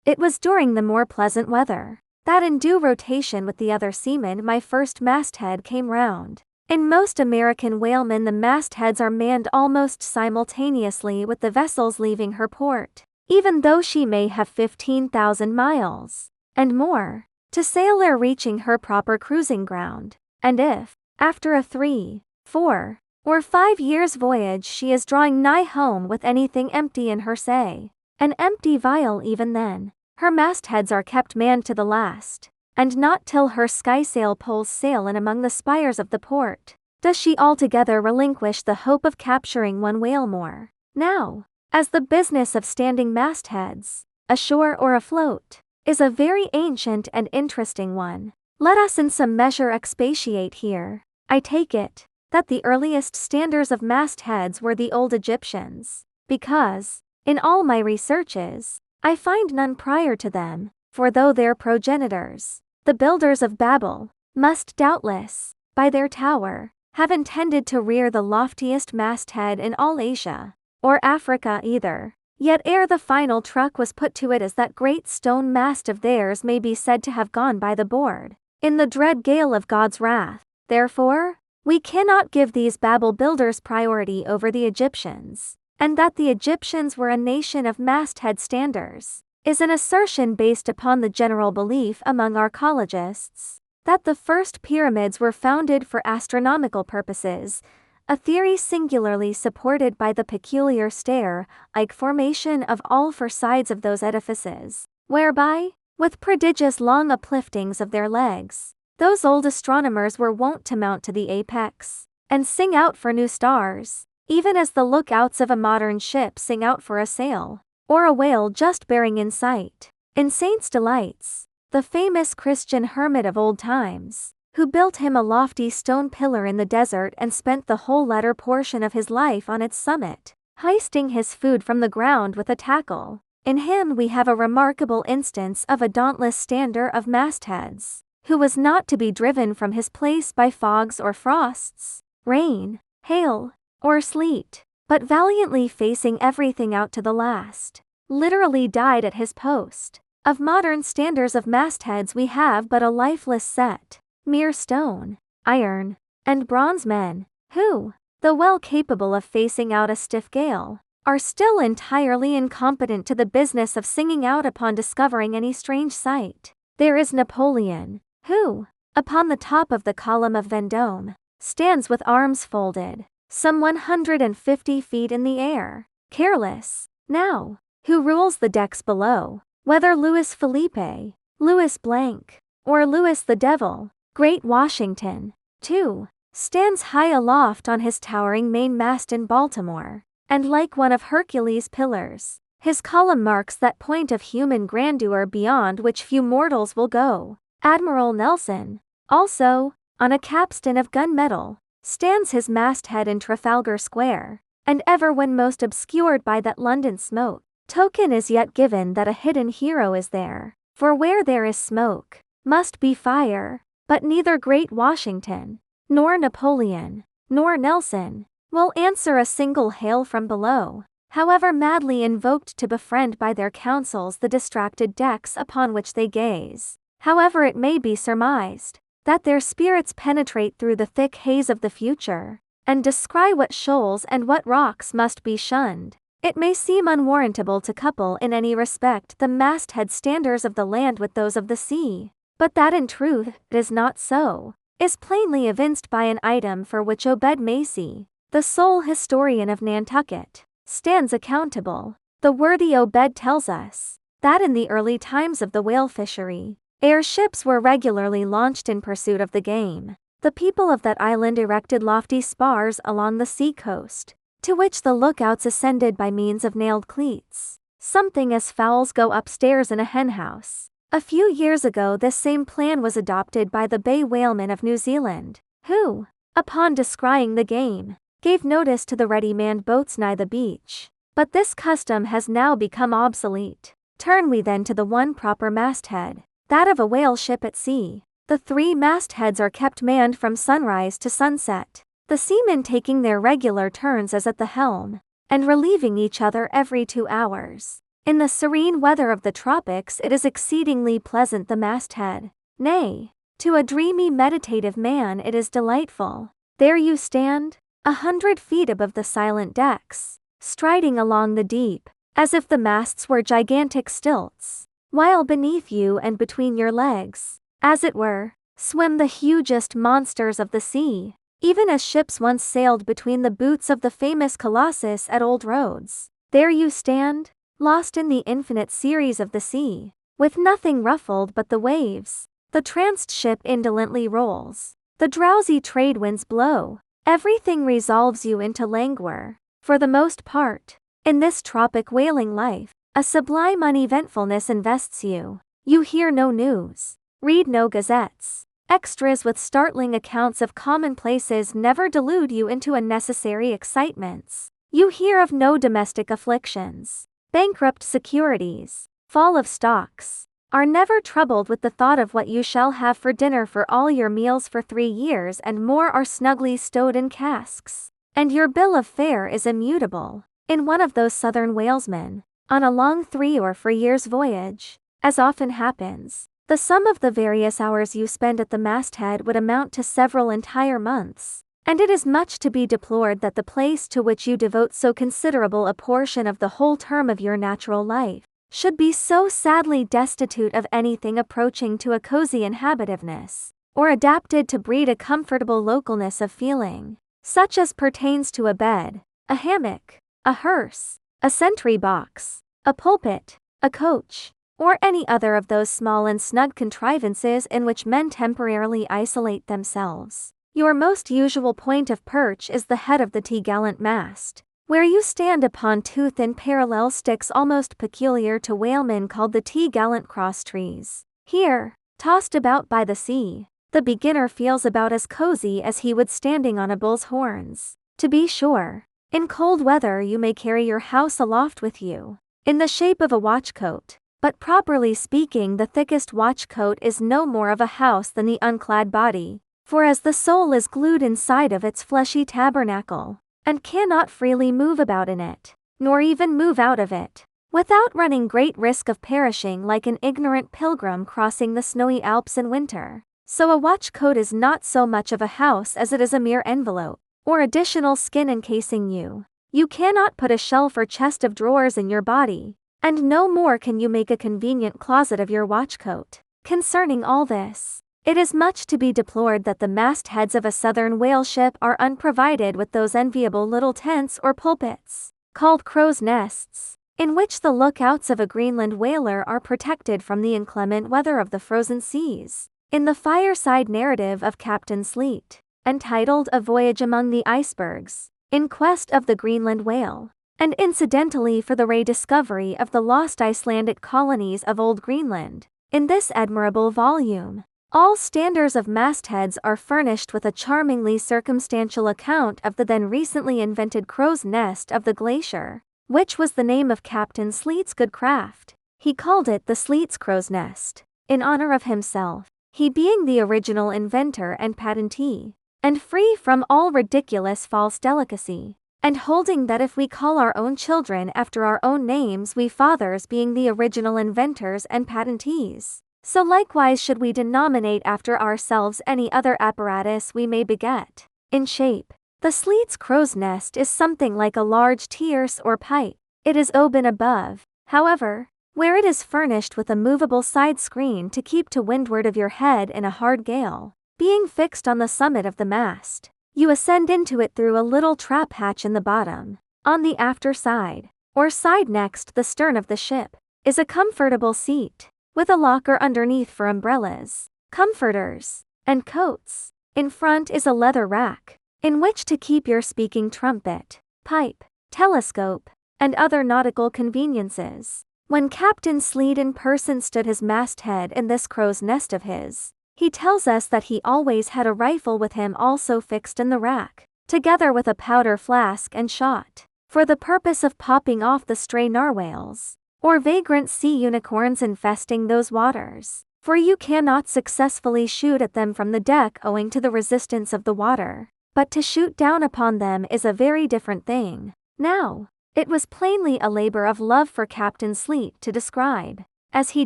It was during the more pleasant weather that in due rotation with the other seamen my first masthead came round. In most American whalemen the mastheads are manned almost simultaneously with the vessels leaving her port, even though she may have 15,000 miles and more to sail ere reaching her proper cruising ground, and if, after a 3, 4, or 5 years voyage she is drawing nigh home with anything empty in her, say, an empty vial, even then, her mastheads are kept manned to the last, and not till her skysail pulls sail in among the spires of the port does she altogether relinquish the hope of capturing one whale more. Now, as the business of standing mastheads, ashore or afloat, is a very ancient and interesting one, let us in some measure expatiate here. I take it that the earliest standers of mastheads were the old Egyptians, because, in all my researches, I find none prior to them, for though their progenitors, the builders of Babel, must doubtless, by their tower, have intended to rear the loftiest masthead in all Asia, or Africa either, yet ere the final truck was put to it as that great stone mast of theirs may be said to have gone by the board, in the dread gale of God's wrath. Therefore, we cannot give these Babel builders priority over the Egyptians, and that the Egyptians were a nation of masthead standers is an assertion based upon the general belief among archaeologists that the first pyramids were founded for astronomical purposes, a theory singularly supported by the peculiar stair-like formation of all four sides of those edifices, whereby, with prodigious long upliftings of their legs, those old astronomers were wont to mount to the apex, and sing out for new stars, even as the lookouts of a modern ship sing out for a sail, or a whale just bearing in sight. In Saint's Delights, the famous Christian hermit of old times, who built him a lofty stone pillar in the desert and spent the whole latter portion of his life on its summit, hoisting his food from the ground with a tackle. In him we have a remarkable instance of a dauntless stander of mastheads, who was not to be driven from his place by fogs or frosts, rain, hail, or sleet, but valiantly facing everything out to the last, literally died at his post. Of modern standers of mastheads we have but a lifeless set, mere stone, iron, and bronze men, who, though well capable of facing out a stiff gale, are still entirely incompetent to the business of singing out upon discovering any strange sight. There is Napoleon, who, upon the top of the column of Vendôme, stands with arms folded, some 150 feet in the air, careless, now, who rules the decks below, whether Louis Philippe, Louis Blanc, or Louis the Devil. Great Washington, too, stands high aloft on his towering main mast in Baltimore, and like one of Hercules' pillars, his column marks that point of human grandeur beyond which few mortals will go. Admiral Nelson, also, on a capstan of gunmetal, stands his masthead in Trafalgar Square, and ever when most obscured by that London smoke, token is yet given that a hidden hero is there, for where there is smoke, must be fire. But neither great Washington, nor Napoleon, nor Nelson, will answer a single hail from below, however madly invoked to befriend by their counsels the distracted decks upon which they gaze. However it may be surmised, that their spirits penetrate through the thick haze of the future, and descry what shoals and what rocks must be shunned, it may seem unwarrantable to couple in any respect the masthead standers of the land with those of the sea. But that in truth it is not so, is plainly evinced by an item for which Obed Macy, the sole historian of Nantucket, stands accountable. The worthy Obed tells us that in the early times of the whale fishery, ere ships were regularly launched in pursuit of the game, the people of that island erected lofty spars along the sea coast, to which the lookouts ascended by means of nailed cleats, something as fowls go upstairs in a henhouse. A few years ago this same plan was adopted by the bay whalemen of New Zealand, who, upon descrying the game, gave notice to the ready-manned boats nigh the beach. But this custom has now become obsolete. Turn we then to the one proper masthead, that of a whale ship at sea. The 3 mastheads are kept manned from sunrise to sunset, the seamen taking their regular turns as at the helm, and relieving each other every 2 hours. In the serene weather of the tropics it is exceedingly pleasant, the masthead. Nay, to a dreamy meditative man it is delightful. There you stand, 100 feet above the silent decks, striding along the deep, as if the masts were gigantic stilts, while beneath you and between your legs, as it were, swim the hugest monsters of the sea, even as ships once sailed between the boots of the famous Colossus at Old Rhodes. There you stand, lost in the infinite series of the sea, with nothing ruffled but the waves. The tranced ship indolently rolls. The drowsy trade winds blow. Everything resolves you into languor. For the most part, in this tropic whaling life, a sublime uneventfulness invests you. You hear no news, read no gazettes. Extras with startling accounts of commonplaces never delude you into unnecessary excitements. You hear of no domestic afflictions. Bankrupt securities, fall of stocks, are never troubled with the thought of what you shall have for dinner, for all your meals for 3 years and more are snugly stowed in casks, and your bill of fare is immutable. In one of those southern whalesmen, on a long 3 or 4 years voyage, as often happens, the sum of the various hours you spend at the masthead would amount to several entire months, and it is much to be deplored that the place to which you devote so considerable a portion of the whole term of your natural life should be so sadly destitute of anything approaching to a cozy inhabitiveness, or adapted to breed a comfortable localness of feeling, such as pertains to a bed, a hammock, a hearse, a sentry box, a pulpit, a coach, or any other of those small and snug contrivances in which men temporarily isolate themselves. Your most usual point of perch is the head of the topgallant mast, where you stand upon 2 thin parallel sticks almost peculiar to whalemen called the topgallant cross trees. Here, tossed about by the sea, the beginner feels about as cozy as he would standing on a bull's horns. To be sure, in cold weather you may carry your house aloft with you, in the shape of a watchcoat, but properly speaking the thickest watchcoat is no more of a house than the unclad body, for as the soul is glued inside of its fleshy tabernacle, and cannot freely move about in it, nor even move out of it, without running great risk of perishing like an ignorant pilgrim crossing the snowy Alps in winter, so a watchcoat is not so much of a house as it is a mere envelope, or additional skin encasing you. You cannot put a shelf or chest of drawers in your body, and no more can you make a convenient closet of your watchcoat. Concerning all this, it is much to be deplored that the mastheads of a southern whale ship are unprovided with those enviable little tents or pulpits, called crow's nests, in which the lookouts of a Greenland whaler are protected from the inclement weather of the frozen seas. In the fireside narrative of Captain Sleet, entitled A Voyage Among the Icebergs, in quest of the Greenland whale, and incidentally for the rediscovery of the lost Icelandic colonies of Old Greenland, in this admirable volume, all standers of mastheads are furnished with a charmingly circumstantial account of the then recently invented crow's nest of the glacier, which was the name of Captain Sleet's good craft. He called it the Sleet's crow's nest, in honor of himself, he being the original inventor and patentee, and free from all ridiculous false delicacy, and holding that if we call our own children after our own names, we fathers being the original inventors and patentees, so likewise should we denominate after ourselves any other apparatus we may beget. In shape, the Sleet's crow's nest is something like a large tierce or pipe. It is open above, however, where it is furnished with a movable side screen to keep to windward of your head in a hard gale, being fixed on the summit of the mast. You ascend into it through a little trap hatch in the bottom. On the after side, or side next the stern of the ship, is a comfortable seat, with a locker underneath for umbrellas, comforters, and coats. In front is a leather rack, in which to keep your speaking trumpet, pipe, telescope, and other nautical conveniences. When Captain Sleet in person stood his masthead in this crow's nest of his, he tells us that he always had a rifle with him also fixed in the rack, together with a powder flask and shot, for the purpose of popping off the stray narwhals, or vagrant sea unicorns infesting those waters, for you cannot successfully shoot at them from the deck owing to the resistance of the water, but to shoot down upon them is a very different thing. Now, It was plainly a labor of love for Captain Sleet to describe, as he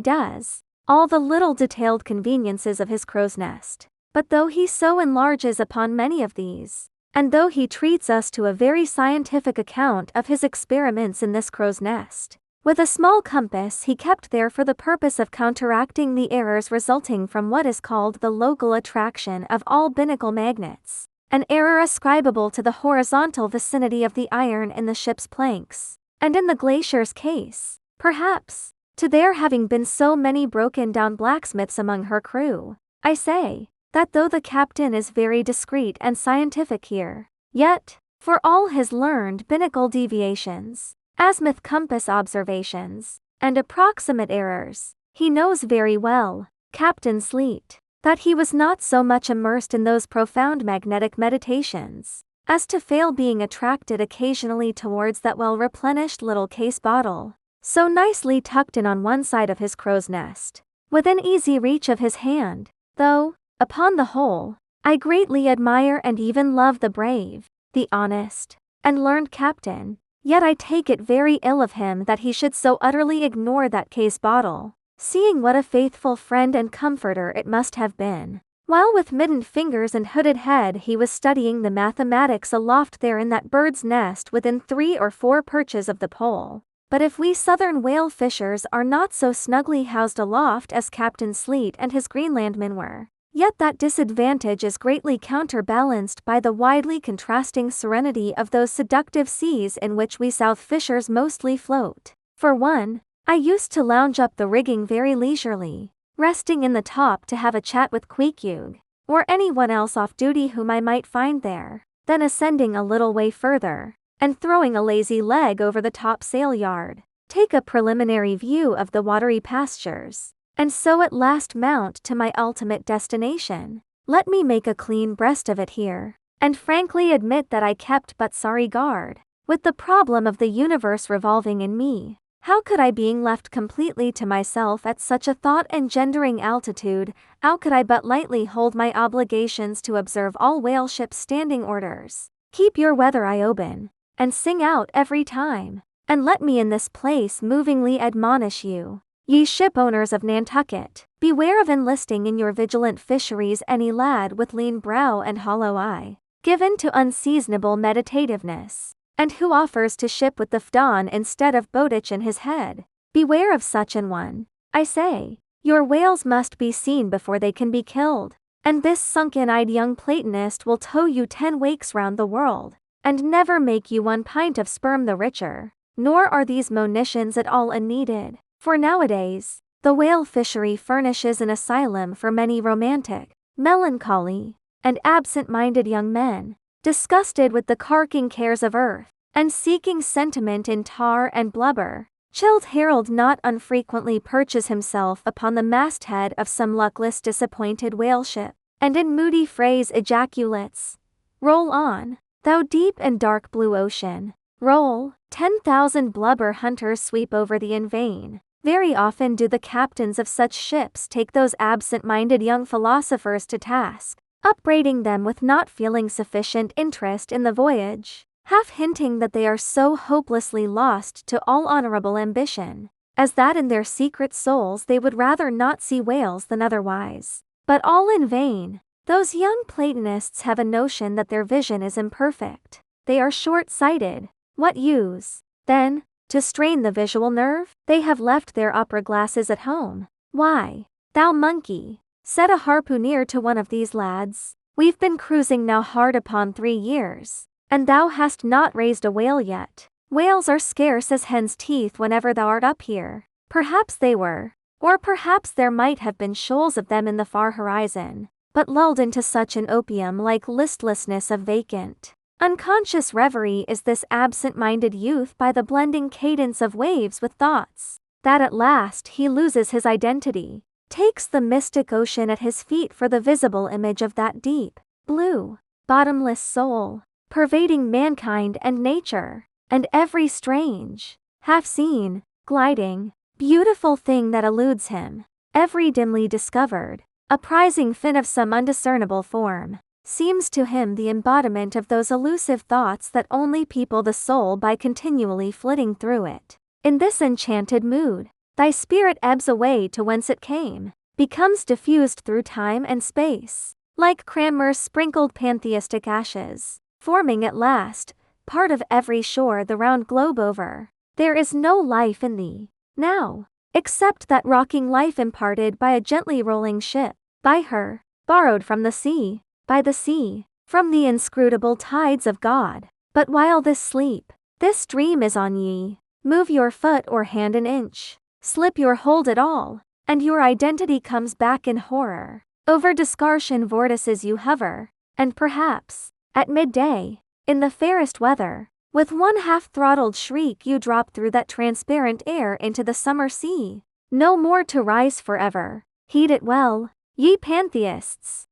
does, all the little detailed conveniences of his crow's nest. But though he so enlarges upon many of these, and though he treats us to a very scientific account of his experiments in this crow's nest, with a small compass he kept there for the purpose of counteracting the errors resulting from what is called the local attraction of all binnacle magnets, an error ascribable to the horizontal vicinity of the iron in the ship's planks, and in the Glacier's case, perhaps, to there having been so many broken-down blacksmiths among her crew. I say, that though the captain is very discreet and scientific here, yet, for all his learned binnacle deviations, azimuth compass observations, and approximate errors, he knows very well, Captain Sleet, that he was not so much immersed in those profound magnetic meditations, as to fail being attracted occasionally towards that well-replenished little case bottle, so nicely tucked in on one side of his crow's nest, within easy reach of his hand, though, upon the whole, I greatly admire and even love the brave, the honest, and learned captain, yet I take it very ill of him that he should so utterly ignore that case bottle, seeing what a faithful friend and comforter it must have been, while with mittened fingers and hooded head he was studying the mathematics aloft there in that bird's nest within 3 or 4 perches of the pole. But if we southern whale fishers are not so snugly housed aloft as Captain Sleet and his Greenlandmen were, yet that disadvantage is greatly counterbalanced by the widely contrasting serenity of those seductive seas in which we south fishers mostly float. For one, I used to lounge up the rigging very leisurely, resting in the top to have a chat with Queequeg, or anyone else off duty whom I might find there, then ascending a little way further, and throwing a lazy leg over the topsail yard, take a preliminary view of the watery pastures, and so at last mount to my ultimate destination. Let me make a clean breast of it here, and frankly admit that I kept but sorry guard with the problem of the universe revolving in me. How could I, being left completely to myself at such a thought-engendering altitude, how could I but lightly hold my obligations to observe all whale ships' standing orders, keep your weather eye open, and sing out every time? And let me in this place movingly admonish you, ye ship owners of Nantucket, beware of enlisting in your vigilant fisheries any lad with lean brow and hollow eye, given to unseasonable meditativeness, and who offers to ship with the fdon instead of bowditch in his head. Beware of such an one, I say. Your whales must be seen before they can be killed, and this sunken-eyed young Platonist will tow you 10 wakes round the world, and never make you 1 pint of sperm the richer. Nor are these monitions at all unneeded, for nowadays, the whale fishery furnishes an asylum for many romantic, melancholy, and absent-minded young men, disgusted with the carking cares of earth, and seeking sentiment in tar and blubber. Childe Harold not unfrequently perches himself upon the masthead of some luckless disappointed whale ship, and in moody phrase ejaculates, "Roll on, thou deep and dark blue ocean, roll." 10,000 blubber hunters sweep over thee in vain. Very often do the captains of such ships take those absent-minded young philosophers to task, upbraiding them with not feeling sufficient interest in the voyage, half hinting that they are so hopelessly lost to all honorable ambition, as that in their secret souls they would rather not see whales than otherwise. But all in vain. Those young Platonists have a notion that their vision is imperfect. They are short-sighted. What use, then, to strain the visual nerve? They have left their opera glasses at home. Why, thou monkey, said a harpooner to one of these lads, we've been cruising now hard upon 3 years, and thou hast not raised a whale yet. Whales are scarce as hen's teeth whenever thou art up here. Perhaps they were, or perhaps there might have been shoals of them in the far horizon, but lulled into such an opium-like listlessness of vacant, unconscious reverie is this absent-minded youth by the blending cadence of waves with thoughts, that at last he loses his identity, takes the mystic ocean at his feet for the visible image of that deep, blue, bottomless soul, pervading mankind and nature, and every strange, half-seen, gliding, beautiful thing that eludes him, every dimly discovered, apprising fin of some undiscernible form. seems to him the embodiment of those elusive thoughts that only people the soul by continually flitting through it. In this enchanted mood, thy spirit ebbs away to whence it came, becomes diffused through time and space, like Cranmer's sprinkled pantheistic ashes, forming at last part of every shore the round globe over. There is no life in thee now, except that rocking life imparted by a gently rolling ship, by her, borrowed from the sea, by the sea, from the inscrutable tides of God. But while this sleep, this dream is on ye, move your foot or hand an inch, slip your hold at all, and your identity comes back in horror. Over Discartian vortices you hover, and perhaps, at midday, in the fairest weather, with one half-throttled shriek you drop through that transparent air into the summer sea, no more to rise forever. Heed it well, ye pantheists!